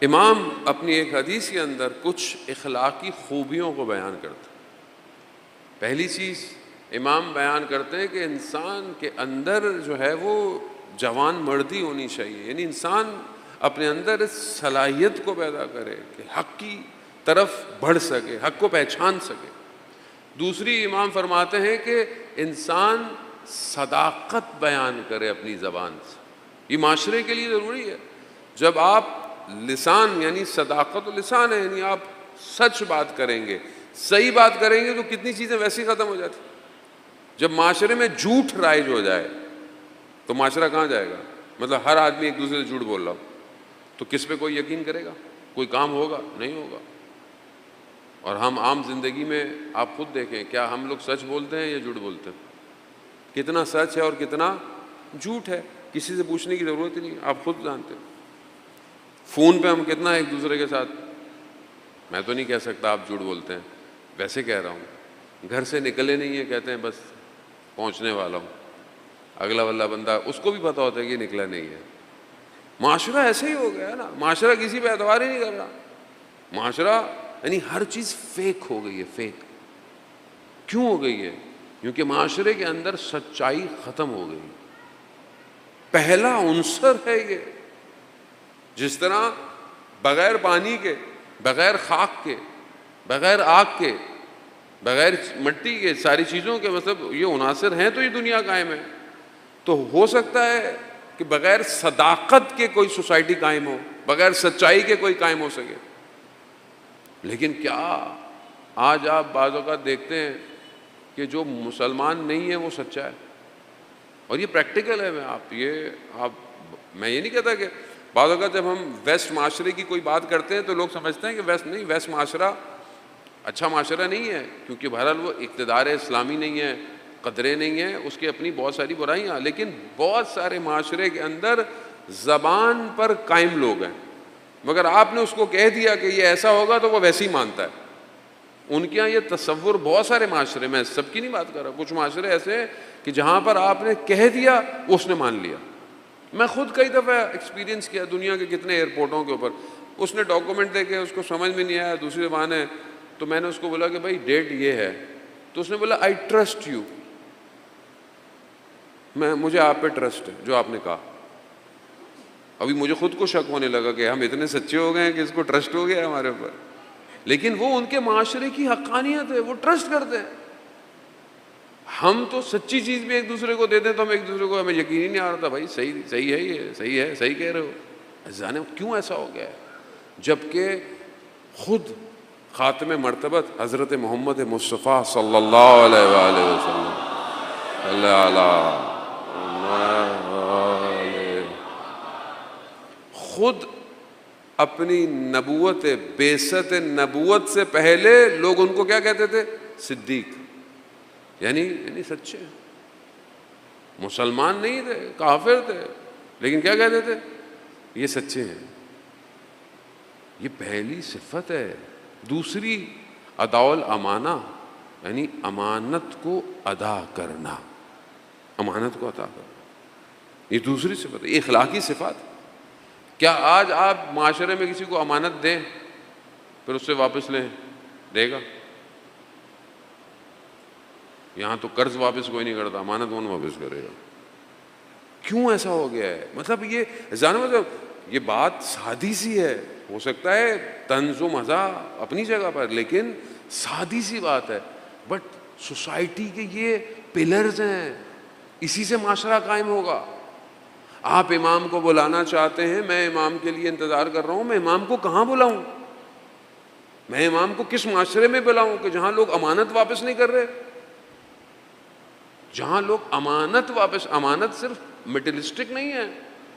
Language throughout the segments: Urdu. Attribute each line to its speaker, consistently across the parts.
Speaker 1: امام اپنی ایک حدیث کے اندر کچھ اخلاقی خوبیوں کو بیان کرتے ہیں۔ پہلی چیز امام بیان کرتے ہیں کہ انسان کے اندر جو ہے وہ جوان مردی ہونی چاہیے، یعنی انسان اپنے اندر اس صلاحیت کو پیدا کرے کہ حق کی طرف بڑھ سکے، حق کو پہچان سکے۔ دوسری امام فرماتے ہیں کہ انسان صداقت بیان کرے اپنی زبان سے، یہ معاشرے کے لیے ضروری ہے۔ جب آپ لسان، یعنی صداقت و لسان ہے، یعنی آپ سچ بات کریں گے، صحیح بات کریں گے، تو کتنی چیزیں ویسے ہی ختم ہو جاتی۔ جب معاشرے میں جھوٹ رائج ہو جائے تو معاشرہ کہاں جائے گا؟ مطلب ہر آدمی ایک دوسرے سے جھوٹ بول رہا ہو تو کس پہ کوئی یقین کرے گا؟ کوئی کام ہوگا؟ نہیں ہوگا۔ اور ہم عام زندگی میں آپ خود دیکھیں، کیا ہم لوگ سچ بولتے ہیں یا جھوٹ بولتے ہیں؟ کتنا سچ ہے اور کتنا جھوٹ ہے، کسی سے پوچھنے کی ضرورت ہی نہیں، آپ خود جانتے ہیں۔ فون پہ ہم کتنا ایک دوسرے کے ساتھ، میں تو نہیں کہہ سکتا آپ جھوٹ بولتے ہیں، ویسے کہہ رہا ہوں، گھر سے نکلے نہیں ہیں، کہتے ہیں بس پہنچنے والا ہوں، اگلا والا بندہ اس کو بھی پتہ ہوتا ہے کہ نکلا نہیں ہے۔ معاشرہ ایسے ہی ہو گیا ہے نا، معاشرہ کسی پہ اعتبار ہی نہیں کر رہا۔ معاشرہ یعنی ہر چیز فیک ہو گئی ہے، فیک۔ کیوں ہو گئی ہے؟ کیونکہ معاشرے کے اندر سچائی ختم ہو گئی۔ پہلا عنصر ہے یہ، جس طرح بغیر پانی کے، بغیر خاک کے، بغیر آگ کے، بغیر مٹی کے، ساری چیزوں کے مطلب یہ عناصر ہیں تو یہ دنیا قائم ہے۔ تو ہو سکتا ہے کہ بغیر صداقت کے کوئی سوسائٹی قائم ہو، بغیر سچائی کے کوئی قائم ہو سکے، لیکن کیا آج آپ بعض اوقات دیکھتے ہیں کہ جو مسلمان نہیں ہے وہ سچا ہے، اور یہ پریکٹیکل ہے۔ میں یہ نہیں کہتا کہ بعض اوقات جب ہم ویسٹ معاشرے کی کوئی بات کرتے ہیں تو لوگ سمجھتے ہیں کہ ویسٹ نہیں، ویسٹ معاشرہ اچھا معاشرہ نہیں ہے، کیونکہ بہرحال وہ اقتدار اسلامی نہیں ہے، قدریں نہیں ہیں، اس کی اپنی بہت ساری برائیاں، لیکن بہت سارے معاشرے کے اندر زبان پر قائم لوگ ہیں، مگر آپ نے اس کو کہہ دیا کہ یہ ایسا ہوگا تو وہ ویسے ہی مانتا ہے۔ ان کے یہاں یہ تصور بہت سارے معاشرے میں، سب کی نہیں بات کر رہا، کچھ معاشرے ایسے ہیں کہ جہاں پر آپ نے کہہ دیا اس نے مان لیا۔ میں خود کئی دفعہ ایکسپیرینس کیا دنیا کے کتنے ایئرپورٹوں کے اوپر، اس نے ڈاکومنٹ دے کے اس کو سمجھ میں نہیں آیا، دوسری زبان ہے، تو میں نے اس کو بولا کہ بھائی ڈیٹ یہ ہے، تو اس نے بولا آئی ٹرسٹ یو، مجھے آپ پہ ٹرسٹ ہے جو آپ نے کہا۔ ابھی مجھے خود کو شک ہونے لگا کہ ہم اتنے سچے ہو گئے ہیں کہ اس کو ٹرسٹ ہو گیا ہمارے اوپر، لیکن وہ ان کے معاشرے کی حقانیت ہے، وہ ٹرسٹ کرتے ہیں۔ ہم تو سچی چیز بھی ایک دوسرے کو دیتے ہیں تو ہم ایک دوسرے کو، ہمیں یقین ہی نہیں آ رہا تھا بھائی صحیح ہے، یہ صحیح ہے، صحیح کہہ رہے ہو۔ جانے کیوں ایسا ہو گیا ہے، جبکہ خود خاتم مرتبت حضرت محمد مصطفیٰ صلی اللہ علیہ وآلہ وسلم خود اپنی نبوت، بعثت نبوت سے پہلے لوگ ان کو کیا کہتے تھے؟ صدیق، یعنی سچے، مسلمان نہیں تھے، کافر تھے، لیکن کیا کہتے تھے؟ یہ سچے ہیں۔ یہ پہلی صفت ہے۔ دوسری ادا الامانہ، یعنی امانت کو ادا کرنا، امانت کو ادا کرنا، یہ دوسری صفت ہے، یہ اخلاقی صفات۔ کیا آج آپ معاشرے میں کسی کو امانت دیں پھر اس سے واپس لیں، دے گا؟ یہاں تو قرض واپس کوئی نہیں کرتا، امانت کون واپس کرے گا؟ کیوں ایسا ہو گیا ہے؟ مطلب یہ مطلب یہ بات سادی سی ہے، ہو سکتا ہے طنز و مزاح اپنی جگہ پر، لیکن سادی سی بات ہے، بٹ سوسائٹی کے یہ پلرز ہیں، اسی سے معاشرہ قائم ہوگا۔ آپ امام کو بلانا چاہتے ہیں، میں امام کے لیے انتظار کر رہا ہوں، میں امام کو کہاں بلاؤں؟ میں امام کو کس معاشرے میں بلاؤں کہ جہاں لوگ امانت واپس نہیں کر رہے، جہاں لوگ امانت صرف مٹیریلسٹک نہیں ہے،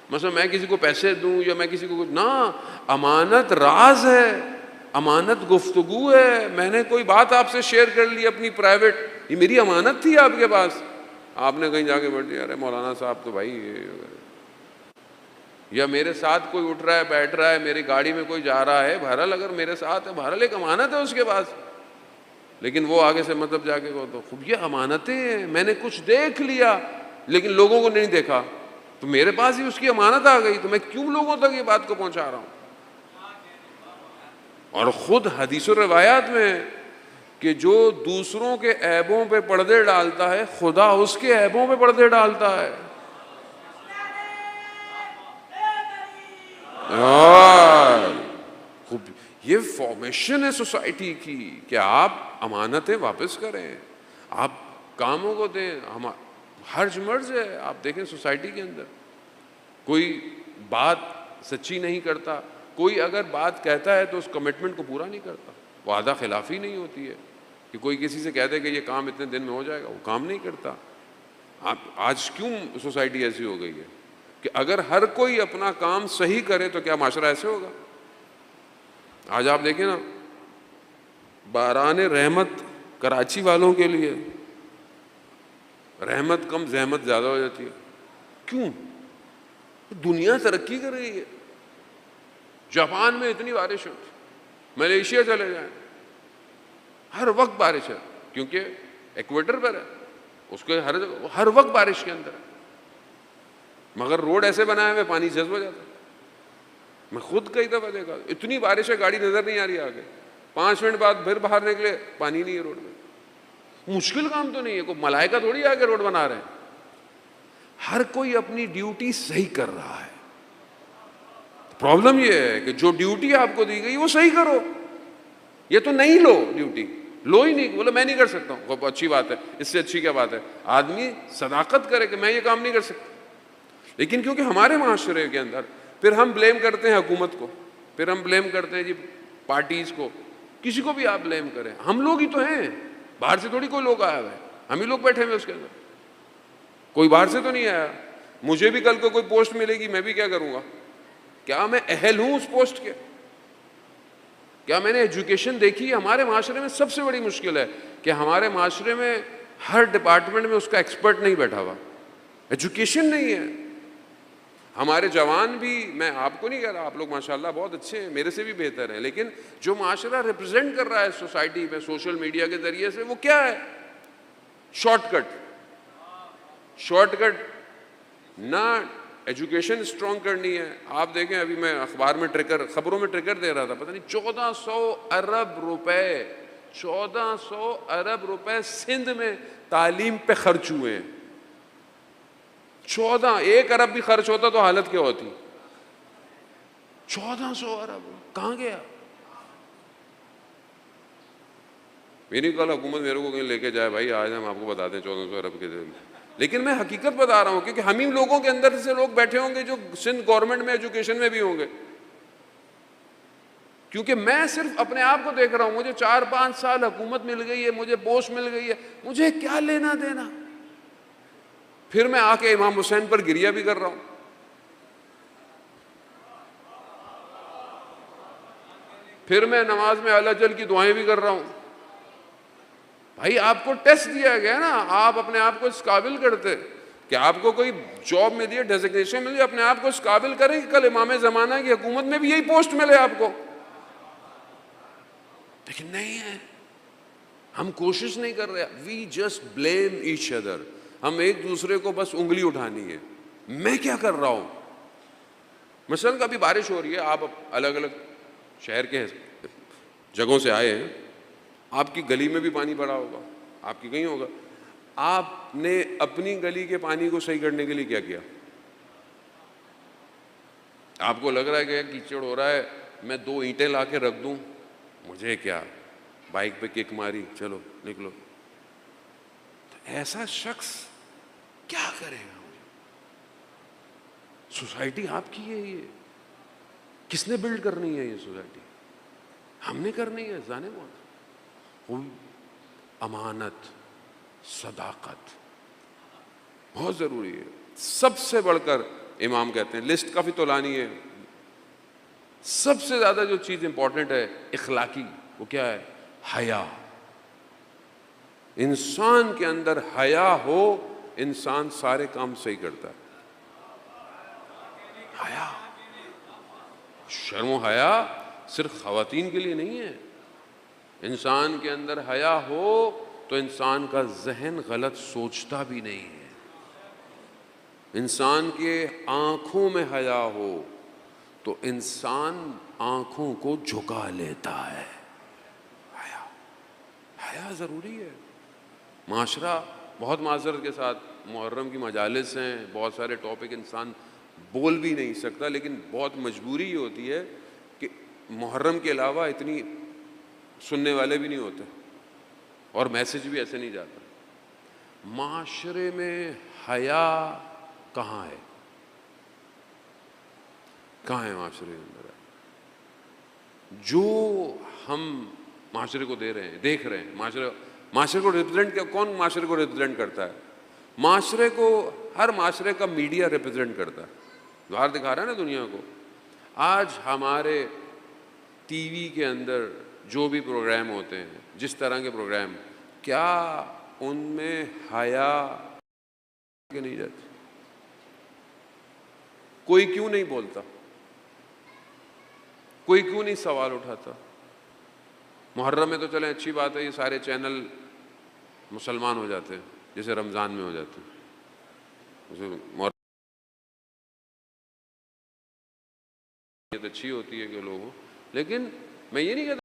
Speaker 1: مثلا میں کسی کو پیسے دوں یا میں کسی کو کچھ، نہ، امانت راز ہے، امانت گفتگو ہے، میں نے کوئی بات آپ سے شیئر کر لی اپنی پرائیویٹ، یہ میری امانت تھی آپ کے پاس، آپ نے کہیں جا کے بیٹھ دیا، ارے مولانا صاحب تو بھائی، یا میرے ساتھ کوئی اٹھ رہا ہے بیٹھ رہا ہے، میری گاڑی میں کوئی جا رہا ہے، بہرحال اگر میرے ساتھ ہے، بہرحال ایک امانت ہے اس کے پاس، لیکن وہ آگے سے مطلب جا کے تو خوب یہ امانتیں ہیں، میں نے کچھ دیکھ لیا لیکن لوگوں کو نہیں دیکھا، تو میرے پاس ہی اس کی امانت آ گئی، تو میں کیوں لوگوں تک یہ بات کو پہنچا رہا ہوں؟ اور خود حدیث و روایات میں ہے کہ جو دوسروں کے عیبوں پہ پردے ڈالتا ہے خدا اس کے عیبوں پہ پردے ڈالتا ہے. خوب یہ فارمیشن ہے سوسائٹی کی کہ آپ امانتیں واپس کریں, آپ کاموں کو دیں. ہم ہرج مرج ہے. آپ دیکھیں سوسائٹی کے اندر کوئی بات سچی نہیں کرتا, کوئی اگر بات کہتا ہے تو اس کمٹمنٹ کو پورا نہیں کرتا. وعدہ خلافی نہیں ہوتی ہے کہ کوئی کسی سے کہہ دے کہ یہ کام اتنے دن میں ہو جائے گا, وہ کام نہیں کرتا. آپ آج کیوں سوسائٹی ایسی ہو گئی ہے کہ اگر ہر کوئی اپنا کام صحیح کرے تو کیا معاشرہ ایسے ہوگا؟ آج آپ دیکھیں نا, باران رحمت کراچی والوں کے لیے رحمت کم زحمت زیادہ ہو جاتی ہے. کیوں؟ دنیا ترقی کر رہی ہے. جاپان میں اتنی بارش ہوتی, ملیشیا چلے جائیں ہر وقت بارش ہے کیونکہ ایکویٹر پر ہے, اس کے ہر وقت بارش کے اندر ہے, مگر روڈ ایسے بنائے ہوئے پانی جذب ہو جاتا ہے. میں خود کئی دفعہ دیکھا, اتنی بارش ہے گاڑی نظر نہیں آ رہی آگے, 5 منٹ بعد پھر باہر نکلے پانی نہیں ہے روڈ میں. مشکل کام تو نہیں ہے, کوئی ملائکہ تھوڑی آگے روڈ بنا رہے ہیں. ہر کوئی اپنی ڈیوٹی صحیح کر رہا ہے. پرابلم یہ ہے کہ جو ڈیوٹی آپ کو دی گئی وہ صحیح کرو. یہ تو نہیں لو ڈیوٹی, لو ہی نہیں, بولے میں نہیں کر سکتا ہوں, وہ اچھی بات ہے, اس سے اچھی کیا بات ہے. آدمی صداقت کرے کہ میں یہ کام نہیں کر سکتا. لیکن کیونکہ ہمارے معاشرے کے اندر پھر ہم بلیم کرتے ہیں حکومت کو, پھر ہم بلیم کرتے ہیں جی پارٹیز کو, کسی کو بھی آپ بلیم کریں, ہم لوگ ہی تو ہیں, باہر سے تھوڑی کوئی لوگ آیا ہوا ہے, ہم ہی لوگ بیٹھے ہوئے اس کے اندر, کوئی باہر سے تو نہیں آیا. مجھے بھی کل کو کوئی پوسٹ ملے گی, میں بھی کیا کروں گا؟ کیا میں اہل ہوں اس پوسٹ کے؟ کیا میں نے ایجوکیشن دیکھی ہے؟ ہمارے معاشرے میں سب سے بڑی مشکل ہے کہ ہمارے معاشرے میں ہر ڈپارٹمنٹ میں اس کا ایکسپرٹ نہیں بیٹھا ہوا, ایجوکیشن نہیں ہے. ہمارے جوان بھی, میں آپ کو نہیں کہہ رہا, آپ لوگ ماشاءاللہ بہت اچھے ہیں, میرے سے بھی بہتر ہیں, لیکن جو معاشرہ ریپرزینٹ کر رہا ہے سوسائٹی میں سوشل میڈیا کے ذریعے سے, وہ کیا ہے؟ Short cut. شارٹ کٹ نہ ایجوکیشن اسٹرانگ کرنی ہے. آپ دیکھیں ابھی میں اخبار میں خبروں میں ٹریکر دے رہا تھا, پتہ نہیں 1400 ارب روپے 1400 ارب روپے سندھ میں تعلیم پہ خرچ ہوئے ہیں. 1 ارب بھی خرچ ہوتا تو حالت کیا ہوتی؟ 1400 ارب کہاں گیا؟ میری کل حکومت میرے کو کہیں لے کے جائے, بھائی آج ہم آپ کو بتا دیں 1400 ارب کے دن, لیکن میں حقیقت بتا رہا ہوں کیونکہ ہم ہی لوگوں کے اندر سے لوگ بیٹھے ہوں گے جو سندھ گورنمنٹ میں ایجوکیشن میں بھی ہوں گے. کیونکہ میں صرف اپنے آپ کو دیکھ رہا ہوں, مجھے 4-5 سال حکومت مل گئی ہے, مجھے پوسٹ مل گئی ہے, مجھے کیا لینا دینا. پھر میں آ کے امام حسین پر گریہ بھی کر رہا ہوں. پھر میں نماز میں اعلی جل کی دعائیں بھی کر رہا ہوں. بھائی آپ کو ٹیسٹ دیا گیا نا, آپ اپنے آپ کو اس قابل کرتے کہ آپ کو کوئی جاب ملی ہے, ڈیزگنیشن ملی ہے, اپنے آپ کو اس قابل کریں کہ کل امام زمانہ کی حکومت میں بھی یہی پوسٹ ملے آپ کو. لیکن نہیں ہے, ہم کوشش نہیں کر رہے. We just blame each other. ہم ایک دوسرے کو بس انگلی اٹھانی ہے, میں کیا کر رہا ہوں. مثلاً کبھی بارش ہو رہی ہے, آپ الگ الگ شہر کے جگہوں سے آئے ہیں, آپ کی گلی میں بھی پانی بڑا ہوگا, آپ کی کہیں ہوگا. آپ نے اپنی گلی کے پانی کو صحیح کرنے کے لیے کیا کیا؟ آپ کو لگ رہا ہے کہ کیچڑ ہو رہا ہے, میں 2 اینٹیں لا کے رکھ دوں, مجھے کیا, بائک پہ کک ماری, چلو نکلو. تو ایسا شخص کیا کرے گا؟ سوسائٹی آپ کی ہے, یہ کس نے بلڈ کرنی ہے؟ یہ سوسائٹی ہم نے کرنی ہے. جانے بہت امانت, صداقت بہت ضروری ہے. سب سے بڑھ کر امام کہتے ہیں, لسٹ کافی طولانی ہے, سب سے زیادہ جو چیز امپورٹنٹ ہے اخلاقی, وہ کیا ہے؟ حیا. انسان کے اندر حیا ہو, انسان سارے کام صحیح کرتا ہے. حیا, شرم و حیا صرف خواتین کے لیے نہیں ہے. انسان کے اندر حیا ہو تو انسان کا ذہن غلط سوچتا بھی نہیں ہے. انسان کے آنکھوں میں حیا ہو تو انسان آنکھوں کو جھکا لیتا ہے۔ حیا، حیا ضروری ہے۔ معاشرہ بہت معذرت کے ساتھ، محرم کی مجالس ہیں، بہت سارے ٹاپک انسان بول بھی نہیں سکتا، لیکن بہت مجبوری یہ ہوتی ہے کہ محرم کے علاوہ اتنی سننے والے بھی نہیں ہوتے اور میسج بھی ایسے نہیں جاتا۔ معاشرے میں حیا کہاں ہے؟ کہاں ہے معاشرے کے اندر؟ جو ہم معاشرے کو دے رہے ہیں، دیکھ رہے ہیں، معاشرے کو ریپرزینٹ کیا؟ کون معاشرے کو ریپرزینٹ کرتا ہے؟ معاشرے کو، ہر معاشرے کا میڈیا ریپرزینٹ کرتا ہے، باہر دکھا رہا ہے نا دنیا کو۔ آج ہمارے ٹی وی کے اندر جو بھی پروگرام ہوتے ہیں، جس طرح کے پروگرام، کیا ان میں حیا کہ نہیں جاتی؟ کوئی کیوں نہیں بولتا؟ کوئی کیوں نہیں سوال اٹھاتا؟ محرم میں تو چلیں اچھی بات ہے، یہ سارے چینل مسلمان ہو جاتے ہیں، جیسے رمضان میں ہو جاتے ہیں۔ محرم اچھی ہوتی ہے کہ لوگوں، لیکن میں یہ نہیں کہتا